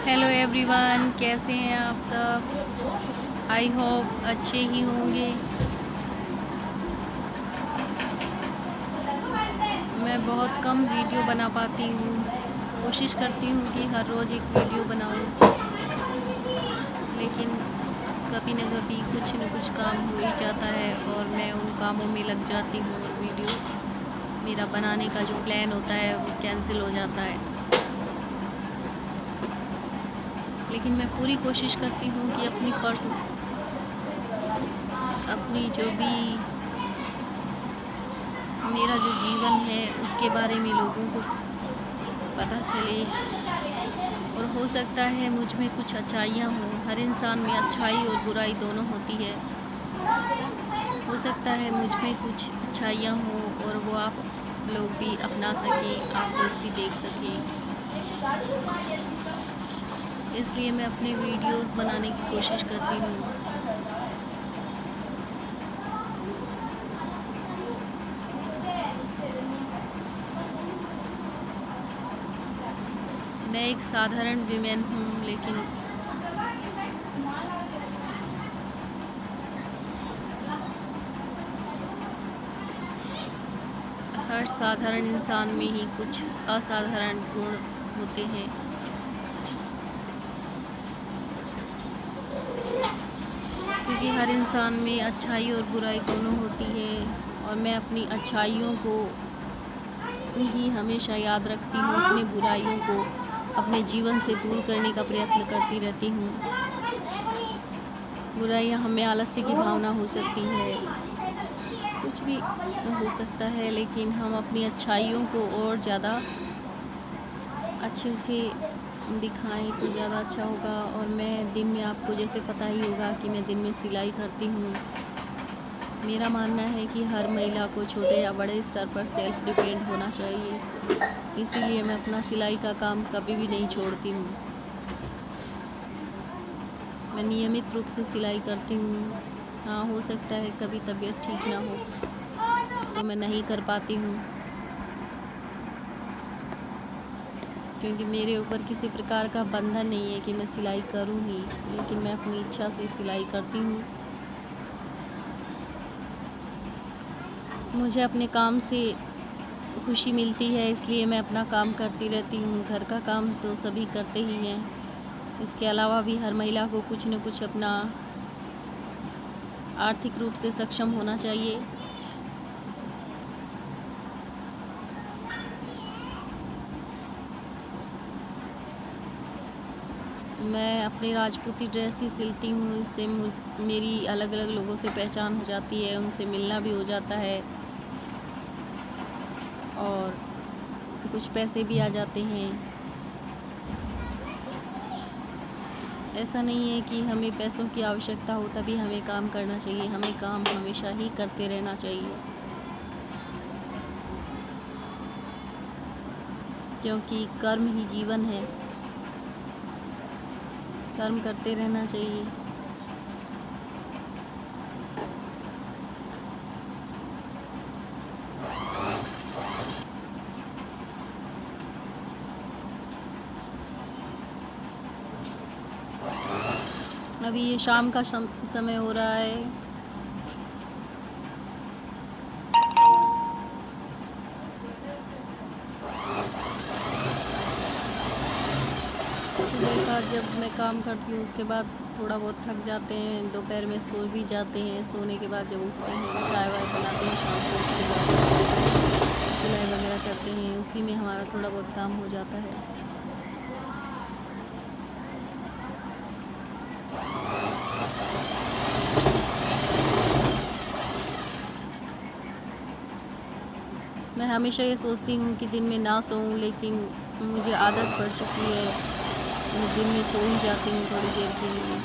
Hello everyone, कैसे हैं आप सब। आई होप अच्छे ही होंगे। मैं बहुत कम वीडियो बना पाती हूँ। कोशिश करती हूँ कि हर रोज़ एक वीडियो बनाऊँ, लेकिन कभी न कभी कुछ न कुछ काम हो ही जाता है और मैं उन कामों में लग जाती हूँ और वीडियो मेरा बनाने का जो प्लान होता है वो कैंसिल हो जाता है। लेकिन मैं पूरी कोशिश करती हूँ कि अपनी जो भी मेरा जो जीवन है उसके बारे में लोगों को पता चले, और हो सकता है मुझ में कुछ अच्छाइयाँ हों। हर इंसान में अच्छाई और बुराई दोनों होती है। हो सकता है मुझ में कुछ अच्छाइयाँ हों और वो आप लोग भी अपना सकें, आप लोग भी देख सकें। इसलिए मैं अपने वीडियोस बनाने की कोशिश करती हूँ। मैं एक साधारण वीमेन हूँ, लेकिन हर साधारण इंसान में ही कुछ असाधारण गुण होते हैं। क्योंकि हर इंसान में अच्छाई और बुराई दोनों होती है, और मैं अपनी अच्छाइयों को ही हमेशा याद रखती हूँ। अपनी बुराइयों को अपने जीवन से दूर करने का प्रयत्न करती रहती हूँ। बुराइयाँ हमें आलस्य की भावना हो सकती है, कुछ भी हो सकता है, लेकिन हम अपनी अच्छाइयों को और ज़्यादा अच्छे से दिखाएं तो ज़्यादा अच्छा होगा। और मैं दिन में, आपको जैसे पता ही होगा कि मैं दिन में सिलाई करती हूँ। मेरा मानना है कि हर महिला को छोटे या बड़े स्तर पर सेल्फ डिपेंड होना चाहिए, इसीलिए मैं अपना सिलाई का काम कभी भी नहीं छोड़ती हूँ। मैं नियमित रूप से सिलाई करती हूँ। हाँ, हो सकता है कभी तबीयत ठीक ना हो तो मैं नहीं कर पाती हूँ, क्योंकि मेरे ऊपर किसी प्रकार का बंधन नहीं है कि मैं सिलाई करूँ ही, लेकिन मैं अपनी इच्छा से सिलाई करती हूँ। मुझे अपने काम से खुशी मिलती है, इसलिए मैं अपना काम करती रहती हूँ। घर का काम तो सभी करते ही हैं, इसके अलावा भी हर महिला को कुछ न कुछ अपना आर्थिक रूप से सक्षम होना चाहिए। मैं अपनी राजपूती ड्रेस ही सिलती हूँ, इससे मेरी अलग अलग लोगों से पहचान हो जाती है, उनसे मिलना भी हो जाता है और कुछ पैसे भी आ जाते हैं। ऐसा नहीं है कि हमें पैसों की आवश्यकता हो तभी हमें काम करना चाहिए, हमें काम हमेशा ही करते रहना चाहिए, क्योंकि कर्म ही जीवन है। कर्म करते रहना चाहिए। अभी ये शाम का समय हो रहा है। सुबह का जब मैं काम करती हूँ उसके बाद थोड़ा बहुत थक जाते हैं, दोपहर में सो भी जाते हैं। सोने के बाद जब उठते हैं चाय वाय बनाते हैं शाम को, उसके बाद सिलाई वगैरह करते हैं, उसी में हमारा थोड़ा बहुत काम हो जाता है। मैं हमेशा ये सोचती हूँ कि दिन में ना सोऊं, लेकिन मुझे आदत पड़ चुकी है, मैं दिन में सो ही जाती हूँ थोड़ी देर के लिए।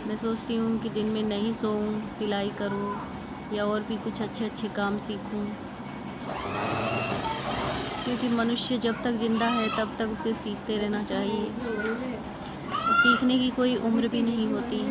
मैं सोचती हूँ कि दिन में नहीं सोऊं, सिलाई करूँ या और भी कुछ अच्छे अच्छे काम सीखूं, क्योंकि मनुष्य जब तक ज़िंदा है तब तक उसे सीखते रहना चाहिए। सीखने की कोई उम्र भी नहीं होती।